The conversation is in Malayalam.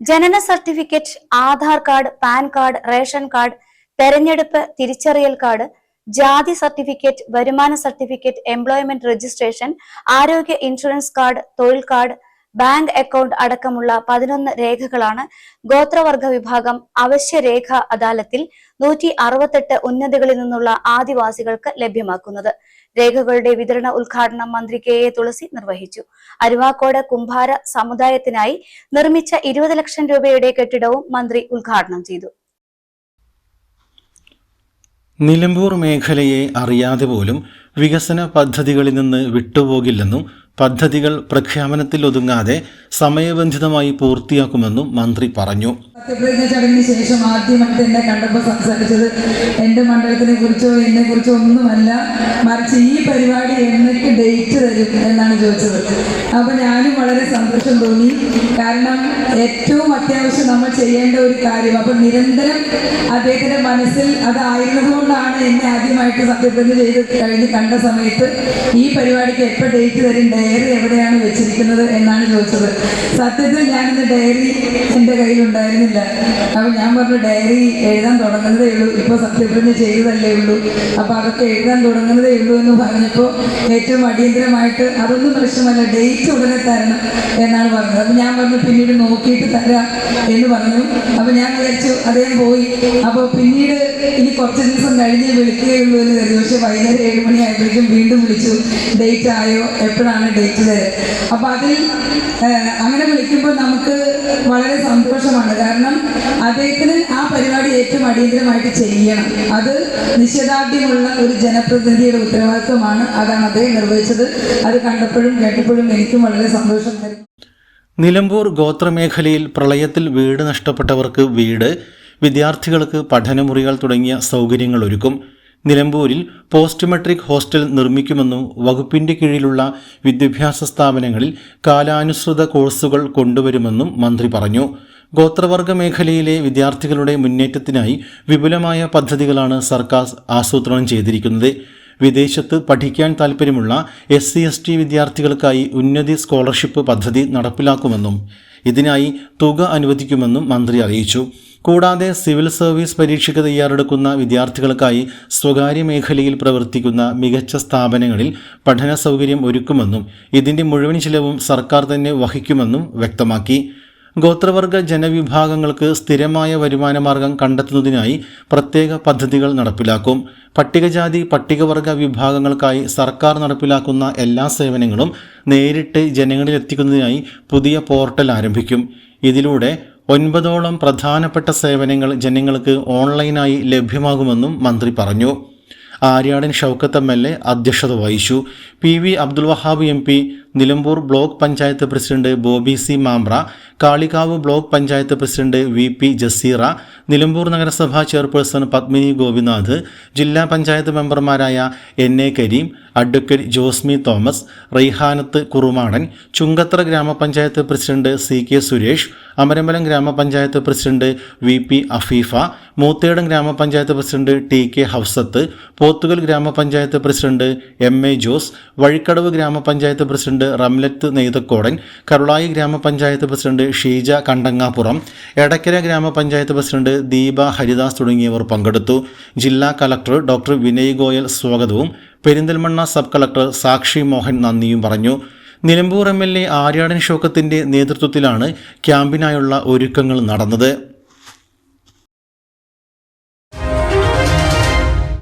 ജനന certificate, Aadhaar card, pan card, ration card, തെരഞ്ഞെടുപ്പ് തിരിച്ചറിയൽ കാർഡ്, ജാതി സർട്ടിഫിക്കറ്റ്, വരുമാന സർട്ടിഫിക്കറ്റ്, എംപ്ലോയ്മെന്റ് രജിസ്ട്രേഷൻ, ആരോഗ്യ ഇൻഷുറൻസ് കാർഡ്, തൊഴിൽ കാർഡ്, ബാങ്ക് അക്കൗണ്ട് അടക്കമുള്ള 11 രേഖകളാണ് ഗോത്രവർഗ വിഭാഗം അവശ്യരേഖ അദാലത്തിൽ 168 ഉന്നതികളിൽ നിന്നുള്ള ആദിവാസികൾക്ക് ലഭ്യമാക്കുന്നത്. രേഖകളുടെ വിതരണ ഉദ്ഘാടനം മന്ത്രി കെ എ തുളസി നിർവഹിച്ചു. അരുവാക്കോട് കുംഭാര സമുദായത്തിനായി നിർമ്മിച്ച 20 ലക്ഷം രൂപയുടെ കെട്ടിടവും മന്ത്രി ഉദ്ഘാടനം ചെയ്തു. നിലമ്പൂർ മേഖലയെ അറിയാതെ പോലും വികസന പദ്ധതികളിൽ നിന്ന് വിട്ടുപോകില്ലെന്നും പദ്ധതികൾ പ്രഖ്യാപനത്തിൽ ഒതുങ്ങാതെ സമയബന്ധിതമായി പൂർത്തിയാക്കുമെന്നും മന്ത്രി പറഞ്ഞു. സത്യപ്രതിജ്ഞ ചടങ്ങിന് ശേഷം ആദ്യമായിട്ട് എന്നെ കണ്ടപ്പോൾ സംസാരിച്ചത് എൻ്റെ മണ്ഡലത്തിനെ കുറിച്ചോ എന്നെ കുറിച്ചോ ഒന്നുമല്ല, മറിച്ച് ഈ പരിപാടി എന്നൊക്കെ ഡേറ്റ് തരും എന്നാണ് ചോദിച്ചത്. അപ്പോൾ ഞാനും വളരെ സന്തോഷം തോന്നി. കാരണം ഏറ്റവും അത്യാവശ്യം നമ്മൾ ചെയ്യേണ്ട ഒരു കാര്യം, അപ്പം നിരന്തരം അദ്ദേഹത്തിൻ്റെ മനസ്സിൽ അതായിരുന്നതുകൊണ്ടാണ് എന്നെ ആദ്യമായിട്ട് സത്യപ്രതിജ്ഞ ചെയ്ത് കഴിഞ്ഞ് കണ്ട സമയത്ത് ഈ പരിപാടിക്ക് എപ്പോൾ ഡേറ്റ് തരും, ഡയറി എവിടെയാണ് വെച്ചിരിക്കുന്നത് എന്നാണ് ചോദിച്ചത്. സത്യത്തിൽ ഞാനിന്ന് ഡയറി എൻ്റെ കയ്യിലുണ്ടായിരുന്നില്ല. അപ്പോൾ ഞാൻ പറഞ്ഞു, ഡയറി എഴുതാൻ തുടങ്ങുന്നതേ ഉള്ളൂ, ഇപ്പോൾ സത്യപ്രതിജ്ഞ ചെയ്തതല്ലേ ഉള്ളൂ, അപ്പോൾ അതൊക്കെ എഴുതാൻ തുടങ്ങുന്നതേ ഉള്ളൂ എന്ന് പറഞ്ഞപ്പോൾ ഏറ്റവും അടിയന്തരമായിട്ട് അതൊന്നും പ്രശ്നമല്ല, ഡേറ്റ് ഉടനെ തരണം എന്നാണ് പറഞ്ഞത്. അപ്പോൾ ഞാൻ പറഞ്ഞു പിന്നീട് നോക്കിയിട്ട് തരാം എന്ന് പറഞ്ഞു. അപ്പോൾ ഞാൻ വിചാരിച്ചു അദ്ദേഹം പോയി. അപ്പോൾ പിന്നീട് ഇനി കുറച്ച് ദിവസം കഴിഞ്ഞ് വിളിക്കുകയുള്ളൂ എന്ന് കരുതി. പക്ഷേ വൈകുന്നേരം 7 മണിയായപ്പോഴേക്കും വീണ്ടും വിളിച്ചു, ഡേറ്റ് ആയോ, എപ്പോഴാണ് ഡേറ്റ് തരാം. അപ്പോൾ അതിൽ അങ്ങനെ വിളിക്കുമ്പോൾ നമുക്ക് വളരെ സന്തോഷമാണ്. കാരണം അദ്ദേഹത്തിന് ആ പരിപാടി ഏറ്റവും അടിയന്തരമായിട്ട് ചെയ്യണം. അത് നിശ്ചയദാർഢ്യമുള്ള ഒരു ജനപ്രതിനിധിയുടെ ഉത്തരവാദിത്വമാണ്. അതാണ് അദ്ദേഹം നിർവഹിച്ചത്. അത് കണ്ടപ്പോഴും കേട്ടപ്പോഴും എനിക്കും വളരെ സന്തോഷം തരും. നിലമ്പൂർ ഗോത്രമേഖലയിൽ പ്രളയത്തിൽ വീട് നഷ്ടപ്പെട്ടവർക്ക് വീട്, വിദ്യാർത്ഥികൾക്ക് പഠനമുറികൾ തുടങ്ങിയ സൗകര്യങ്ങൾ ഒരുക്കും. നിലമ്പൂരിൽ പോസ്റ്റ് മെട്രിക് ഹോസ്റ്റൽ നിർമ്മിക്കുമെന്നും വകുപ്പിന്റെ കീഴിലുള്ള വിദ്യാഭ്യാസ സ്ഥാപനങ്ങളിൽ കാലാനുസൃത കോഴ്സുകൾ കൊണ്ടുവരുമെന്നും മന്ത്രി പറഞ്ഞു. ഗോത്രവർഗ മേഖലയിലെ വിദ്യാർത്ഥികളുടെ മുന്നേറ്റത്തിനായി വിപുലമായ പദ്ധതികളാണ് സർക്കാർ ആസൂത്രണം ചെയ്തിരിക്കുന്നത്. വിദേശത്ത് പഠിക്കാൻ താൽപ്പര്യമുള്ള SC/ST വിദ്യാർത്ഥികൾക്കായി ഉന്നതി സ്കോളർഷിപ്പ് പദ്ധതി നടപ്പിലാക്കുമെന്നും ഇതിനായി തുക അനുവദിക്കുമെന്നും മന്ത്രി അറിയിച്ചു. കൂടാതെ സിവിൽ സർവീസ് പരീക്ഷയ്ക്ക് തയ്യാറെടുക്കുന്ന വിദ്യാർത്ഥികൾക്കായി സ്വകാര്യ മേഖലയിൽ പ്രവർത്തിക്കുന്ന മികച്ച സ്ഥാപനങ്ങളിൽ പഠന സൗകര്യം ഒരുക്കുമെന്നും ഇതിൻ്റെ മുഴുവൻ ചിലവും സർക്കാർ തന്നെ വഹിക്കുമെന്നും വ്യക്തമാക്കി. ഗോത്രവർഗ ജനവിഭാഗങ്ങൾക്ക് സ്ഥിരമായ വരുമാനമാർഗം കണ്ടെത്തുന്നതിനായി പ്രത്യേക പദ്ധതികൾ നടപ്പിലാക്കും. പട്ടികജാതി പട്ടികവർഗ വിഭാഗങ്ങൾക്കായി സർക്കാർ നടപ്പിലാക്കുന്ന എല്ലാ സേവനങ്ങളും നേരിട്ട് ജനങ്ങളിലെത്തിക്കുന്നതിനായി പുതിയ പോർട്ടൽ ആരംഭിക്കും. ഇതിലൂടെ 9ഓളം പ്രധാനപ്പെട്ട സേവനങ്ങൾ ജനങ്ങൾക്ക് ഓൺലൈനായി ലഭ്യമാകുമെന്നും മന്ത്രി പറഞ്ഞു. ആര്യാടൻ ഷൗക്കത്ത് MLA അധ്യക്ഷത വഹിച്ചു. PV Abdul Wahab MP, Nilambur block panchayat president Bobby C Mampra, Kalikavu block panchayat president VP Jaseera, Nilambur നഗരസഭാ ചെയർപേഴ്സൺ പത്മിനി ഗോപിനാഥ്, ജില്ലാ പഞ്ചായത്ത് മെമ്പർമാരായ NA കരീം, അഡ്വക്കേറ്റ് ജോസ്മി തോമസ്, റൈഹാനത്ത് കുറുമാടൻ, ചുങ്കത്തറ ഗ്രാമപഞ്ചായത്ത് പ്രസിഡന്റ് CK സുരേഷ്, അമരമ്പലം ഗ്രാമപഞ്ചായത്ത് പ്രസിഡന്റ് VP അഫീഫ, മൂത്തേടം ഗ്രാമപഞ്ചായത്ത് പ്രസിഡന്റ് TK ഹഫ്സത്ത്, പോത്തുകൽ ഗ്രാമപഞ്ചായത്ത് പ്രസിഡന്റ് MA ജോസ്, വഴിക്കടവ് ഗ്രാമപഞ്ചായത്ത് പ്രസിഡന്റ് റംലത്ത് നെയ്തക്കോടൻ, കരുളായി ഗ്രാമപഞ്ചായത്ത് പ്രസിഡന്റ് ഷീജ കണ്ടങ്ങാപ്പുറം, എടക്കര ഗ്രാമപഞ്ചായത്ത് പ്രസിഡന്റ് ദീപ ഹരിദാസ് തുടങ്ങിയവർ പങ്കെടുത്തു. ജില്ലാ കളക്ടർ ഡോക്ടർ വിനയ് ഗോയൽ സ്വാഗതവും പെരിന്തൽമണ്ണ സബ് കളക്ടർ സാക്ഷി മോഹൻ നന്ദിയും പറഞ്ഞു. നിലമ്പൂർ MLA ആര്യാടൻ ഷൗക്കത്തിന്റെ നേതൃത്വത്തിലാണ് ക്യാമ്പിനായുള്ള ഒരുക്കങ്ങൾ നടന്നത്.